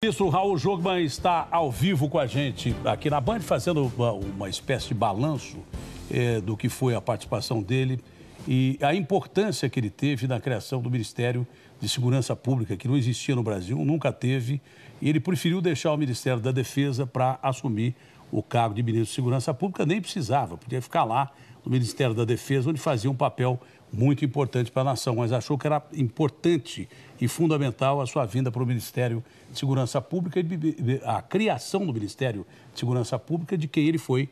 O ministro Raul Jungmann está ao vivo com a gente aqui na Band, fazendo uma espécie de balanço do que foi a participação dele e a importância que ele teve na criação do Ministério de Segurança Pública, que não existia no Brasil, nunca teve, e ele preferiu deixar o Ministério da Defesa para assumir o cargo de ministro de Segurança Pública, nem precisava, podia ficar lá no Ministério da Defesa, onde fazia um papel muito importante para a nação, mas achou que era importante e fundamental a sua vinda para o Ministério de Segurança Pública e a criação do Ministério de Segurança Pública, de quem ele foi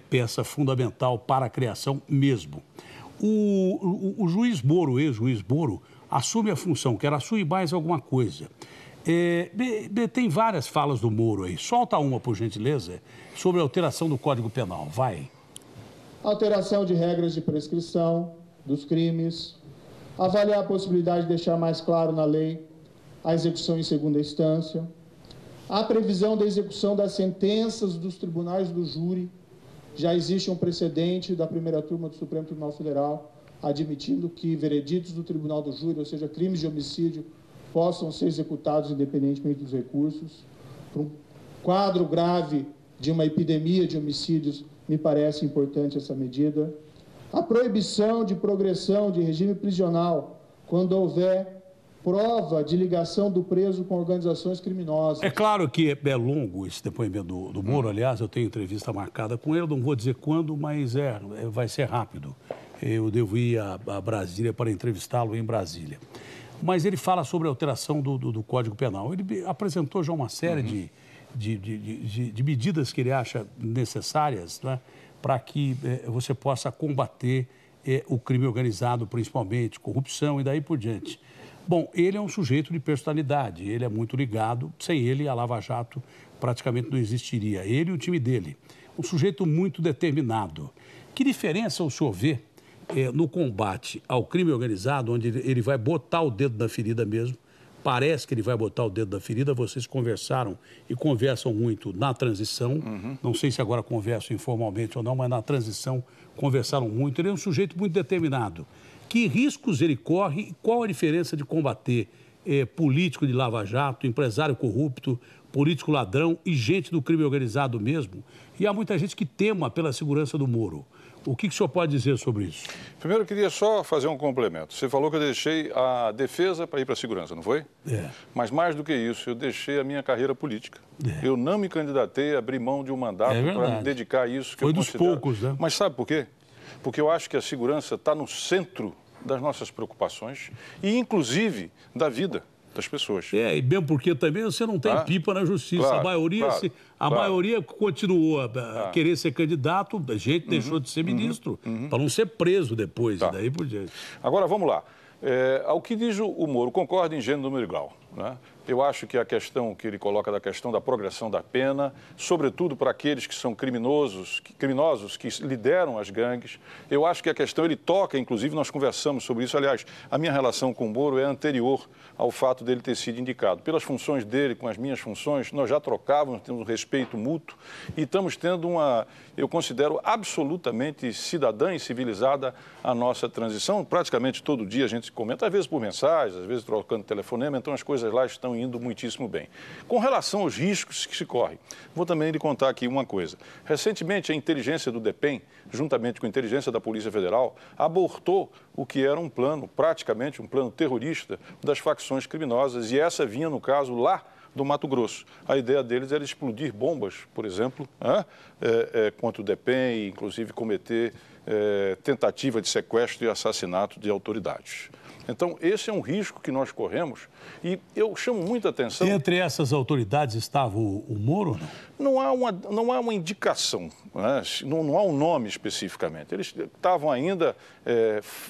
peça fundamental para a criação mesmo. O juiz Moro, ex-juiz Moro, assume a função, quer assumir mais alguma coisa. Tem várias falas do Moro aí. Solta uma, por gentileza, sobre a alteração do Código Penal. Vai. Alteração de regras de prescrição dos crimes, avaliar a possibilidade de deixar mais claro na lei a execução em segunda instância, a previsão da execução das sentenças dos tribunais do júri. Já existe um precedente da primeira turma do Supremo Tribunal Federal admitindo que vereditos do tribunal do júri, ou seja, crimes de homicídio, possam ser executados independentemente dos recursos. Para um quadro grave de uma epidemia de homicídios, me parece importante essa medida. A proibição de progressão de regime prisional quando houver prova de ligação do preso com organizações criminosas. É claro que é longo esse depoimento do Moro, aliás, eu tenho entrevista marcada com ele, não vou dizer quando, mas vai ser rápido. Eu devo ir a Brasília para entrevistá-lo em Brasília. Mas ele fala sobre a alteração do Código Penal. Ele apresentou já uma série de medidas que ele acha necessárias, né, para que você possa combater o crime organizado, principalmente, corrupção e daí por diante. Bom, ele é um sujeito de personalidade, ele é muito ligado, sem ele a Lava Jato praticamente não existiria. Ele e o time dele, um sujeito muito determinado. Que diferença o senhor vê no combate ao crime organizado, onde ele vai botar o dedo na ferida mesmo? Parece que ele vai botar o dedo na ferida. Vocês conversaram e conversam muito na transição. Não sei se agora conversam informalmente ou não, mas na transição conversaram muito. Ele é um sujeito muito determinado. Que riscos ele corre e qual a diferença de combater político de Lava Jato, empresário corrupto, político ladrão e gente do crime organizado mesmo? E há muita gente que tema pela segurança do Moro. O que o senhor pode dizer sobre isso? Primeiro, eu queria só fazer um complemento. Você falou que eu deixei a defesa para ir para a segurança, não foi? Mas mais do que isso, eu deixei a minha carreira política. Eu não me candidatei a abrir mão de um mandato para me dedicar a isso. Foi dos poucos, né? Mas sabe por quê? Porque eu acho que a segurança está no centro das nossas preocupações e, inclusive, da vida das pessoas. E mesmo porque também você não tem pipa na justiça. Claro, a maioria continuou a querer ser candidato, a gente deixou de ser ministro, para não ser preso depois, e daí por diante. Agora, vamos lá. Ao que diz o Moro, concordo em gênero, número e grau, né? Eu acho que a questão que ele coloca da questão da progressão da pena, sobretudo para aqueles que são criminosos que lideram as gangues, eu acho que a questão ele toca, inclusive nós conversamos sobre isso, aliás, a minha relação com o Moro é anterior ao fato dele ter sido indicado. Pelas funções dele, com as minhas funções, nós já trocávamos, temos um respeito mútuo e estamos tendo eu considero absolutamente cidadã e civilizada a nossa transição. Praticamente todo dia a gente se comenta, às vezes por mensagem, às vezes trocando telefonema, então as coisas lá estão indo muitíssimo bem. Com relação aos riscos que se correm, vou também lhe contar aqui uma coisa. Recentemente, a inteligência do DEPEN, juntamente com a inteligência da Polícia Federal, abortou o que era um plano, praticamente um plano terrorista das facções criminosas, e essa vinha, no caso, lá do Mato Grosso. A ideia deles era explodir bombas, por exemplo, contra o DEPEN e, inclusive, cometer tentativa de sequestro e assassinato de autoridades. Então, esse é um risco que nós corremos e eu chamo muita atenção... Entre essas autoridades estava o Moro? Não há uma indicação, né? Não há um nome especificamente. Eles estavam ainda,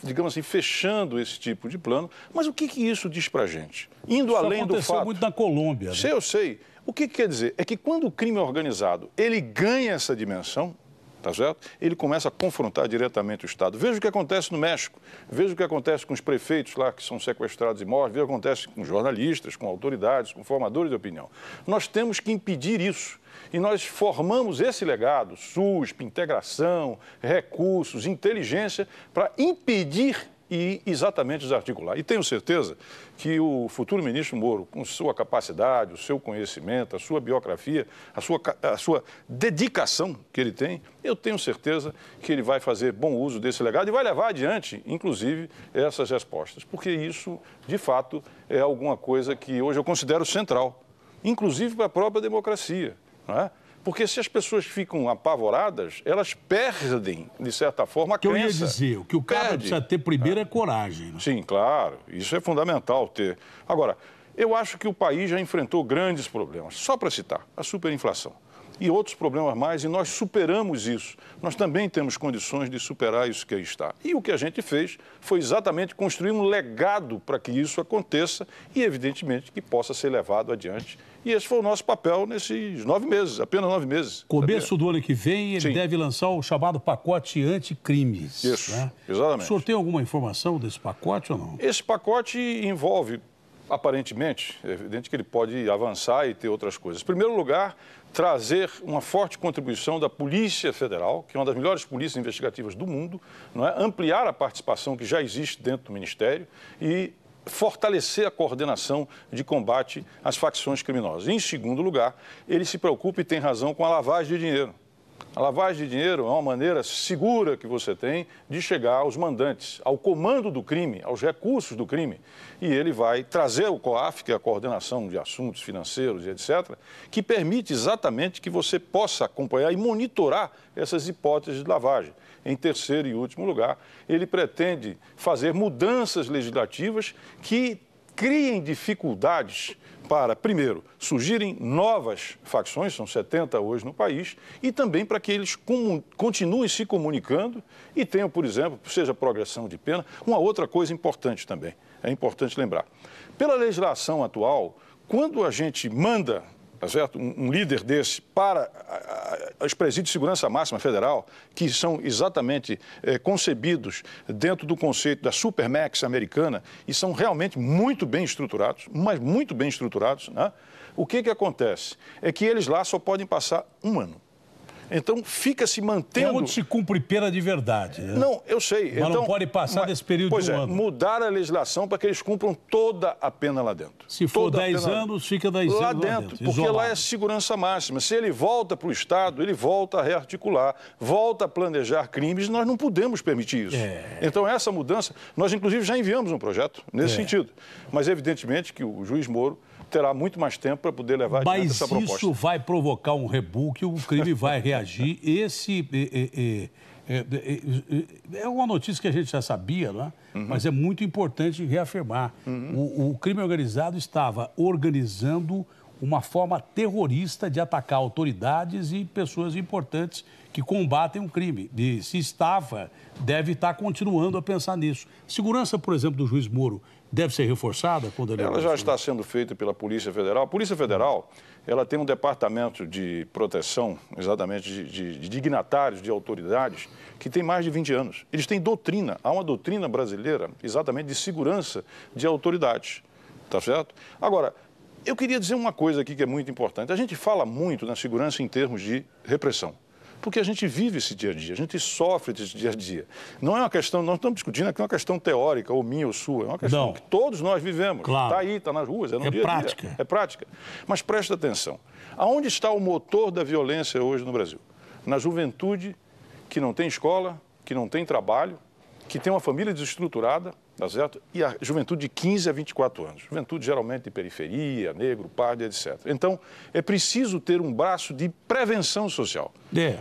digamos assim, fechando esse tipo de plano. Mas o que isso diz para a gente? Indo além do fato... Isso aconteceu muito na Colômbia, né? Eu sei. O que quer dizer? É que quando o crime é organizado, ele ganha essa dimensão, tá certo? Ele começa a confrontar diretamente o Estado. Veja o que acontece no México, veja o que acontece com os prefeitos lá que são sequestrados e mortos, veja o que acontece com jornalistas, com autoridades, com formadores de opinião. Nós temos que impedir isso. E nós formamos esse legado, SUSP, integração, recursos, inteligência, para impedir e exatamente desarticular. E tenho certeza que o futuro ministro Moro, com sua capacidade, o seu conhecimento, a sua biografia, a sua dedicação que ele tem, eu tenho certeza que ele vai fazer bom uso desse legado e vai levar adiante, inclusive, essas respostas. Porque isso, de fato, é alguma coisa que hoje eu considero central, inclusive para a própria democracia, não é? Porque se as pessoas ficam apavoradas, elas perdem, de certa forma, a crença. O que eu ia dizer, o que o cara precisa ter primeiro é coragem. Né? Sim, claro, isso é fundamental ter. Agora, eu acho que o país já enfrentou grandes problemas, só para citar, a superinflação e outros problemas mais, e nós superamos isso. Nós também temos condições de superar isso que aí está. E o que a gente fez foi exatamente construir um legado para que isso aconteça e, evidentemente, que possa ser levado adiante. E esse foi o nosso papel nesses 9 meses, apenas 9 meses. Começo do ano que vem, ele deve lançar o chamado pacote anticrimes. Isso, né? exatamente. O senhor tem alguma informação desse pacote ou não? Esse pacote envolve, aparentemente, é evidente que ele pode avançar e ter outras coisas. Em primeiro lugar, trazer uma forte contribuição da Polícia Federal, que é uma das melhores polícias investigativas do mundo, não é? Ampliar a participação que já existe dentro do Ministério e fortalecer a coordenação de combate às facções criminosas. Em segundo lugar, ele se preocupa e tem razão com a lavagem de dinheiro. A lavagem de dinheiro é uma maneira segura que você tem de chegar aos mandantes, ao comando do crime, aos recursos do crime. E ele vai trazer o COAF, que é a Coordenação de Assuntos Financeiros e etc., que permite exatamente que você possa acompanhar e monitorar essas hipóteses de lavagem. Em terceiro e último lugar, ele pretende fazer mudanças legislativas que criem dificuldades para, primeiro, surgirem novas facções, são 70 hoje no país, e também para que eles continuem se comunicando e tenham, por exemplo, seja progressão de pena. Uma outra coisa importante também, é importante lembrar. Pela legislação atual, quando a gente manda, tá certo, um líder desse para os presídios de segurança máxima federal, que são exatamente concebidos dentro do conceito da Supermax americana e são realmente muito bem estruturados, mas muito bem estruturados, né? O que acontece? É que eles lá só podem passar 1 ano. Então, fica se mantendo... É onde se cumpre pena de verdade. Né? Não, eu sei. Mas então, não pode passar desse período de 1 ano. Mudar a legislação para que eles cumpram toda a pena lá dentro. Se for 10 anos, fica 10 anos lá dentro. Porque isolado. lá é segurança máxima. Se ele volta para o Estado, ele volta a rearticular, volta a planejar crimes, nós não podemos permitir isso. Então, essa mudança, nós inclusive já enviamos um projeto nesse sentido. Mas, evidentemente, que o juiz Moro terá muito mais tempo para poder levar adiante essa proposta. Mas isso vai provocar um rebuque, o crime vai reagir. Esse é uma notícia que a gente já sabia, não é? Mas é muito importante reafirmar. O crime organizado estava organizando uma forma terrorista de atacar autoridades e pessoas importantes que combatem o crime. E se estava, deve estar continuando a pensar nisso. Segurança, por exemplo, do juiz Moro deve ser reforçada quando ele... Ela já está sendo feita pela Polícia Federal. A Polícia Federal, ela tem um departamento de proteção, exatamente, de dignatários, de autoridades, que tem mais de 20 anos. Eles têm doutrina. Há uma doutrina brasileira, exatamente, de segurança de autoridades. Tá certo? Agora, eu queria dizer uma coisa aqui que é muito importante. A gente fala muito na segurança em termos de repressão. Porque a gente vive esse dia a dia, a gente sofre esse dia a dia. Não é uma questão, nós estamos discutindo aqui uma questão teórica, ou minha ou sua, é uma questão que todos nós vivemos. Claro. Está aí, está nas ruas, é no dia a prática. dia. É prática. Mas presta atenção, aonde está o motor da violência hoje no Brasil? Na juventude que não tem escola, que não tem trabalho, que tem uma família desestruturada, tá certo? E a juventude de 15 a 24 anos. Juventude geralmente de periferia, negro, pardo, etc. Então, é preciso ter um braço de prevenção social.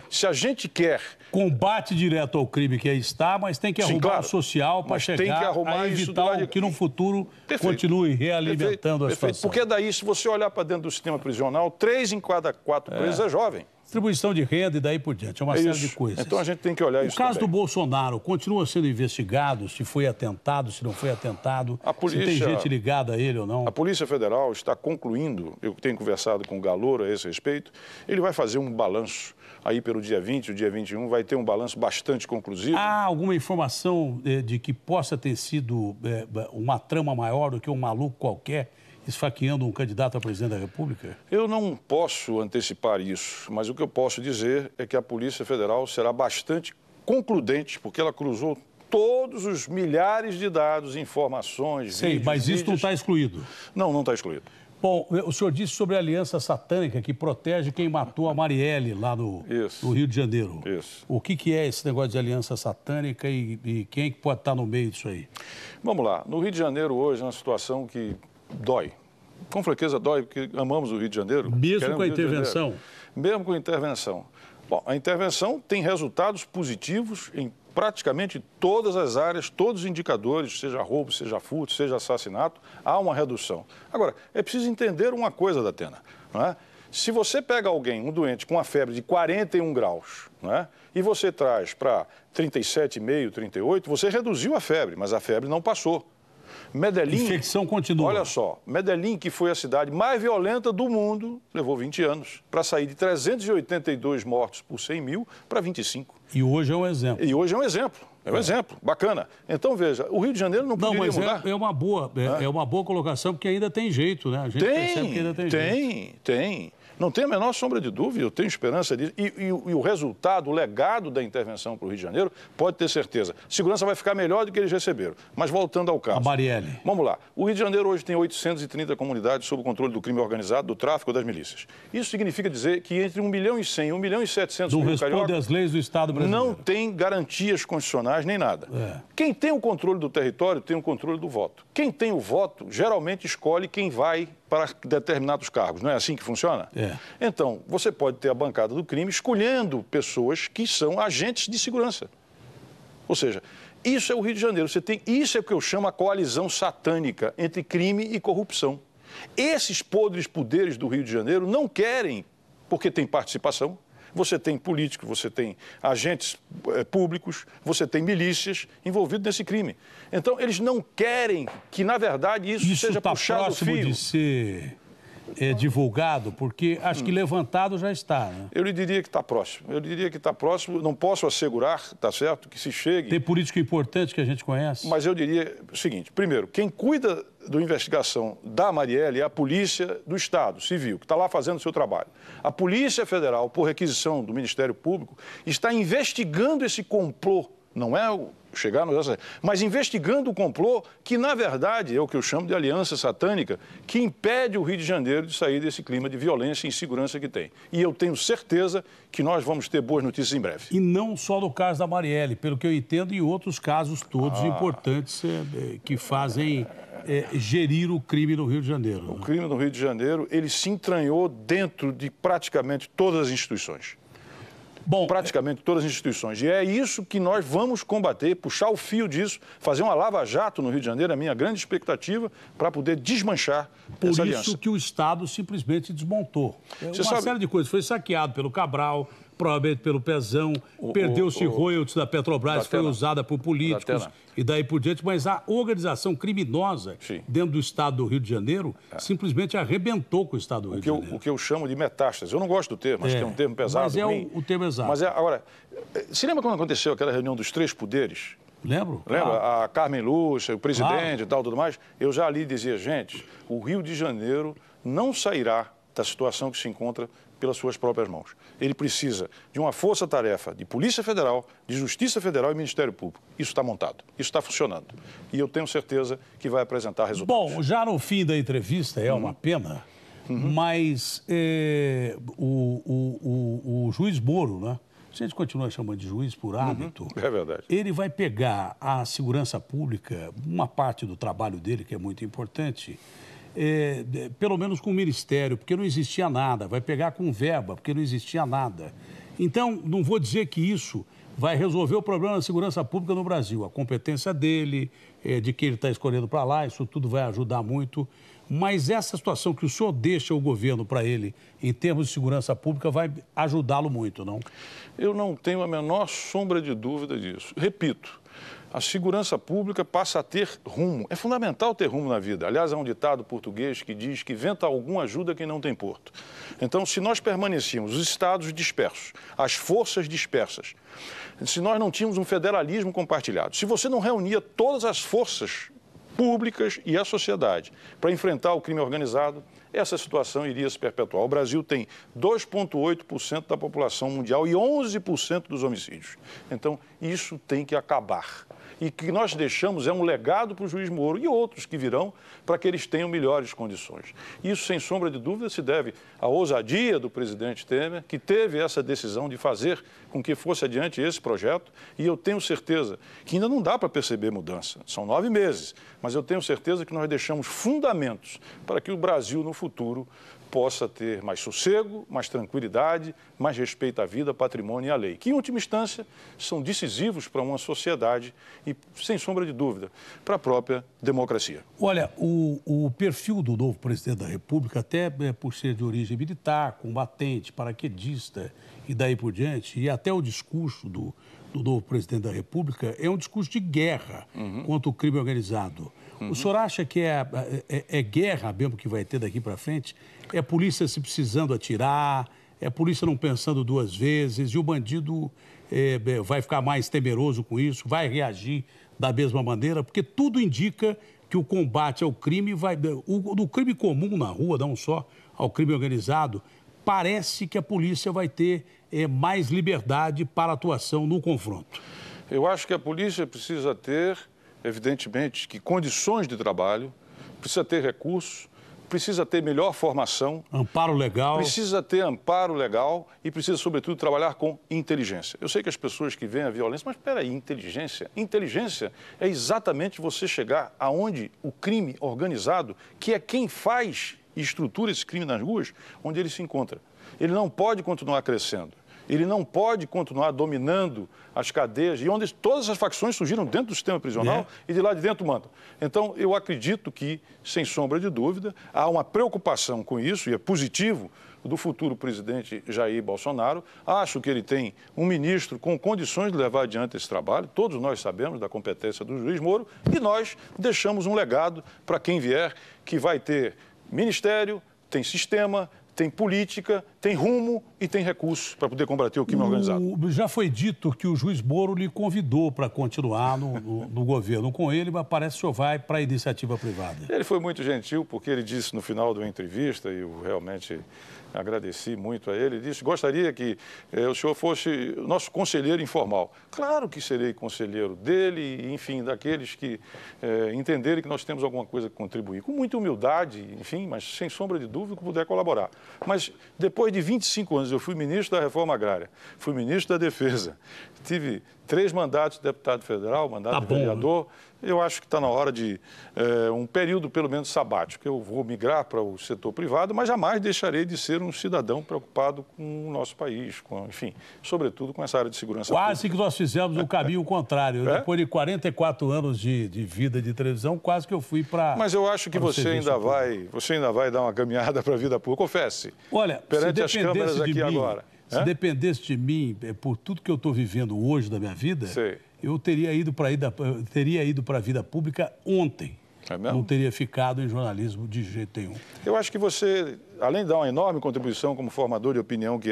Se a gente quer... Combate direto ao crime que aí está, mas tem que arrumar o social para chegar a evitar que no futuro continue realimentando a situação. Porque daí, se você olhar para dentro do sistema prisional, 3 em cada 4 presos é jovem. Distribuição de renda e daí por diante, é uma série de coisas. Então a gente tem que olhar isso também. O caso do Bolsonaro continua sendo investigado, se foi atentado, se não foi atentado, se tem gente ligada a ele ou não? A Polícia Federal está concluindo, eu tenho conversado com o Galouro a esse respeito, ele vai fazer um balanço aí pelo dia 20, o dia 21, vai ter um balanço bastante conclusivo. Há alguma informação de que possa ter sido uma trama maior do que um maluco qualquer esfaqueando um candidato a presidente da República? Eu não posso antecipar isso, mas o que eu posso dizer é que a Polícia Federal será bastante concludente, porque ela cruzou todos os milhares de dados, informações, Sei, vídeos, mas isso não está excluído. Não, não está excluído. Bom, o senhor disse sobre a aliança satânica que protege quem matou a Marielle lá no Rio de Janeiro. Isso. O que é esse negócio de aliança satânica e quem é que pode estar no meio disso aí? Vamos lá. No Rio de Janeiro hoje é uma situação que dói. Com franqueza dói, porque amamos o Rio de Janeiro. Mesmo com a intervenção? Mesmo com a intervenção. Bom, a intervenção tem resultados positivos em praticamente todas as áreas, todos os indicadores, seja roubo, seja furto, seja assassinato, há uma redução. Agora, é preciso entender uma coisa, Datena, não é? Se você pega alguém, um doente com uma febre de 41 graus, não é? E você traz para 37,5, 38, você reduziu a febre, mas a febre não passou. Medellín, infecção continua. Olha só, Medellín, que foi a cidade mais violenta do mundo, levou 20 anos para sair de 382 mortos por 100 mil para 25. E hoje é um exemplo. E hoje é um exemplo. É um exemplo, bacana. Então, veja, o Rio de Janeiro não poderia mudar. É uma boa colocação, porque ainda tem jeito, né? A gente percebe que ainda tem jeito. Tem. Não tem a menor sombra de dúvida, eu tenho esperança disso. E o resultado, o legado da intervenção para o Rio de Janeiro, pode ter certeza. Segurança vai ficar melhor do que eles receberam. Mas voltando ao caso. A Marielle. Vamos lá. O Rio de Janeiro hoje tem 830 comunidades sob o controle do crime organizado, do tráfico ou das milícias. Isso significa dizer que entre 1 milhão e 100 e 1 milhão e 700 mil cariocas... Não responde às leis do Estado brasileiro. Não tem garantias constitucionais nem nada. Quem tem o controle do território tem o controle do voto. Quem tem o voto geralmente escolhe quem vai para determinados cargos. Não é assim que funciona? Então, você pode ter a bancada do crime escolhendo pessoas que são agentes de segurança. Ou seja, isso é o Rio de Janeiro. Isso é o que eu chamo a coalizão satânica entre crime e corrupção. Esses podres poderes do Rio de Janeiro não querem, porque tem participação. Você tem políticos, você tem agentes públicos, você tem milícias envolvidos nesse crime. Então, eles não querem que, na verdade, isso seja puxado o fio. Isso está próximo de ser divulgado, porque acho que levantado já está, né? Eu lhe diria que está próximo. Eu lhe diria que está próximo. Não posso assegurar, tá certo, que se chegue... Tem político importante que a gente conhece. Mas eu diria o seguinte, primeiro, quem cuida da investigação da Marielle é a Polícia do Estado Civil, que está lá fazendo o seu trabalho. A Polícia Federal, por requisição do Ministério Público, está investigando esse complô, não é chegar no... mas investigando o complô que, na verdade, é o que eu chamo de aliança satânica, que impede o Rio de Janeiro de sair desse clima de violência e insegurança que tem. E eu tenho certeza que nós vamos ter boas notícias em breve. E não só no caso da Marielle, pelo que eu entendo, e outros casos todos importantes que fazem... gerir o crime no Rio de Janeiro. O crime no Rio de Janeiro, ele se entranhou dentro de praticamente todas as instituições. Bom, praticamente todas as instituições. E é isso que nós vamos combater, puxar o fio disso, fazer uma lava-jato no Rio de Janeiro, é a minha grande expectativa, para poder desmanchar essa aliança. Por isso que o Estado simplesmente desmontou. Uma série de coisas. Foi saqueado pelo Cabral, provavelmente pelo Pezão, perdeu-se royalties da Petrobras, foi usada por políticos e daí por diante, mas a organização criminosa dentro do Estado do Rio de Janeiro simplesmente arrebentou com o Estado do Rio de Janeiro. O que eu chamo de metástase. Eu não gosto do termo, acho que é um termo pesado. Mas é o termo exato. Mas agora, se lembra quando aconteceu aquela reunião dos 3 poderes? Lembro. Lembra? A Carmen Lúcia, o presidente e tal, tudo mais. Eu já ali dizia, gente, o Rio de Janeiro não sairá da situação que se encontra pelas suas próprias mãos. Ele precisa de uma força-tarefa de Polícia Federal, de Justiça Federal e Ministério Público. Isso está montado, isso está funcionando. E eu tenho certeza que vai apresentar resultados. Bom, já no fim da entrevista, é uma pena, mas o juiz Moro, né? A gente continua chamando de juiz por hábito. É verdade. Ele vai pegar a segurança pública, uma parte do trabalho dele, que é muito importante, pelo menos com o Ministério, porque não existia nada. Vai pegar com verba, porque não existia nada. Então, não vou dizer que isso vai resolver o problema da segurança pública no Brasil. A competência dele, de quem ele está escolhendo para lá, isso tudo vai ajudar muito. Mas essa situação que o senhor deixa o governo para ele, em termos de segurança pública, vai ajudá-lo muito, não? Eu não tenho a menor sombra de dúvida disso. Repito, a segurança pública passa a ter rumo. É fundamental ter rumo na vida. Aliás, há um ditado português que diz que vento algum ajuda quem não tem porto. Então, se nós permanecíamos os estados dispersos, as forças dispersas, se nós não tínhamos um federalismo compartilhado, se você não reunia todas as forças públicas e a sociedade para enfrentar o crime organizado, essa situação iria se perpetuar. O Brasil tem 2,8% da população mundial e 11% dos homicídios. Então, isso tem que acabar. E o que nós deixamos é um legado para o juiz Moro e outros que virão para que eles tenham melhores condições. Isso, sem sombra de dúvida, se deve à ousadia do presidente Temer, que teve essa decisão de fazer com que fosse adiante esse projeto, e eu tenho certeza que ainda não dá para perceber mudança. São 9 meses, mas eu tenho certeza que nós deixamos fundamentos para que o Brasil, no futuro, possa ter mais sossego, mais tranquilidade, mais respeito à vida, patrimônio e à lei, que, em última instância, são decisivos para uma sociedade e, sem sombra de dúvida, para a própria democracia. Olha, o perfil do novo presidente da República, até por ser de origem militar, combatente, paraquedista e daí por diante, e até o discurso do novo presidente da República é um discurso de guerra contra o crime organizado. O senhor acha que é guerra mesmo que vai ter daqui para frente? É polícia se precisando atirar, é polícia não pensando 2 vezes, e o bandido vai ficar mais temeroso com isso, vai reagir da mesma maneira, porque tudo indica que o combate ao crime do crime comum na rua, não só ao crime organizado, parece que a polícia vai ter mais liberdade para atuação no confronto. Eu acho que a polícia precisa ter, evidentemente, que condições de trabalho, precisa ter recursos, precisa ter melhor formação. Amparo legal. Precisa ter amparo legal e precisa, sobretudo, trabalhar com inteligência. Eu sei que as pessoas que veem a violência, mas espera aí, inteligência? Inteligência é exatamente você chegar aonde o crime organizado, que é quem faz e estrutura esse crime nas ruas, onde ele se encontra. Ele não pode continuar crescendo. Ele não pode continuar dominando as cadeias, e onde todas as facções surgiram dentro do sistema prisional e de lá de dentro mandam. Então, eu acredito que, sem sombra de dúvida, há uma preocupação com isso, e é positivo, do futuro presidente Jair Bolsonaro. Acho que ele tem um ministro com condições de levar adiante esse trabalho, todos nós sabemos da competência do juiz Moro, e nós deixamos um legado para quem vier, que vai ter ministério, tem sistema, tem política, tem rumo e tem recursos para poder combater o crime organizado. Já foi dito que o juiz Moro lhe convidou para continuar no governo com ele, mas parece que o senhor vai para a iniciativa privada. Ele foi muito gentil, porque ele disse no final de uma entrevista, e eu realmente agradeci muito a ele, disse: gostaria que o senhor fosse o nosso conselheiro informal. Claro que serei conselheiro dele, enfim, daqueles que entenderem que nós temos alguma coisa a contribuir. Com muita humildade, enfim, mas sem sombra de dúvida que puder colaborar. Mas depois de 25 anos, eu fui ministro da Reforma Agrária, fui ministro da Defesa, tive 3 mandatos de deputado federal, mandato de vereador. Eu acho que está na hora de um período, pelo menos, sabático. Eu vou migrar para o setor privado, mas jamais deixarei de ser um cidadão preocupado com o nosso país, enfim, sobretudo com essa área de segurança pública. Quase que nós fizemos o caminho contrário. Depois de 44 anos de vida de televisão, quase que eu fui para... Mas eu acho que você ainda vai dar uma caminhada para a vida pública. Confesse. Olha, perante as câmeras aqui agora. Se dependesse de mim, por tudo que eu estou vivendo hoje da minha vida, eu teria ido para a vida pública ontem. É mesmo? Não teria ficado em jornalismo de jeito nenhum. Eu acho que você, além de dar uma enorme contribuição como formador de opinião que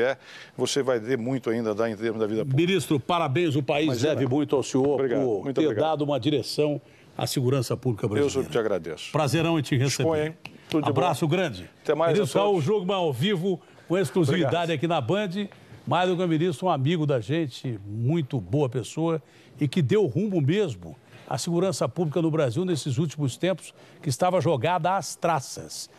você vai ter muito ainda a dar em termos da vida pública. Ministro, parabéns. O país deve muito ao senhor por ter dado uma direção à segurança pública brasileira. Eu te agradeço. Prazerão em te receber. Dispõe, hein? Tudo de Abraço bom. grande. Até mais. Ministro, o jogo ao vivo, com exclusividade aqui na Band. Mais do que o ministro, um amigo da gente, muito boa pessoa e que deu rumo mesmo à segurança pública no Brasil nesses últimos tempos, que estava jogada às traças.